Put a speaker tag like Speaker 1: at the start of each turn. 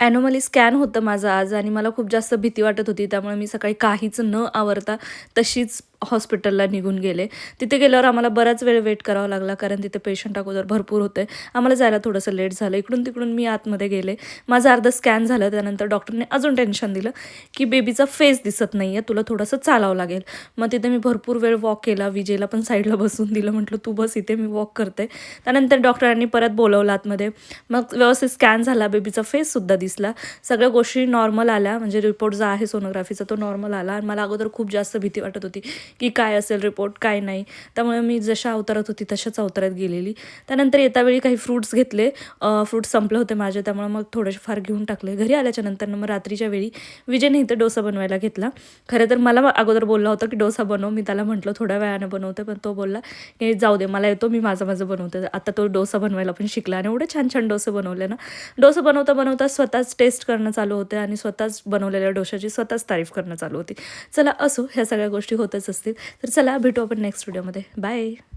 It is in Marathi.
Speaker 1: ॲनोमली स्कॅन होतं माझं आज आणि मला खूप जास्त भीती वाटत होती. त्यामुळे मी सकाळी काहीच न आवरता तशीच हॉस्पिटलला निघून गेले. तिथे गेल्यावर आम्हाला बराच वेळ वेट करावा लागला, कारण तिथे पेशंट अगोदर भरपूर होते. आम्हाला जायला थोडंसं लेट झालं. इकडून-तिकडून मी आतमध्ये गेले. माझं अर्धं स्कॅन झालं. त्यानंतर डॉक्टरने अजून टेन्शन दिलं, की बेबीचा फेस दिसत नाही आहे, तुला थोडंसं चालावं लागेल. मग तिथे मी भरपूर वेळ वॉक केला. विजेला पण साईडला बसून दिलं. म्हटलं, "तू बस इथे, मी वॉक करते." त्यानंतर डॉक्टरांनी परत बोलावलं आतमध्ये. मग व्यवस्थित स्कॅन झाला. बेबीचा फेससुद्धा दिसला. सगळ्या गोष्टी नॉर्मल आल्या. म्हणजे रिपोर्ट जो आहे सोनोग्राफीचा तो नॉर्मल आला. आणि मला अगोदर खूप जास्त भीती वाटत होती, की काय असेल रिपोर्ट, काय नाही. त्यामुळे मी जशा अवतारात होती तशाच अवतारात गेलेली. त्यानंतर येतावेळी काही फ्रुट्स घेतले. फ्रुट्स संपले होते माझे, त्यामुळे मग थोडेसे फार घेऊन टाकले. घरी आल्याच्या नंतर मग रात्रीच्या वेळी विजयने इथे डोसा बनवायला घेतला. खरं तर मला अगोदर बोलला होता, की डोसा बनव. मी त्याला म्हटलं थोड्या वेळाने बनवते, पण तो बोलला, की जाऊ दे, मला येतो, मी माझं बनवते. आता तो डोसा बनवायला पण शिकला आणि एवढे छान डोसे बनवले ना. डोसा बनवता स्वतःच टेस्ट करणं चालू होते आणि स्वतःच बनवलेल्या डोशाची स्वतःच तारीफ करणं चालू होती. चला असो, ह्या सगळ्या गोष्टी होतच असतील. तर चला भेटू आपण नेक्स्ट व्हिडिओमध्ये. बाय.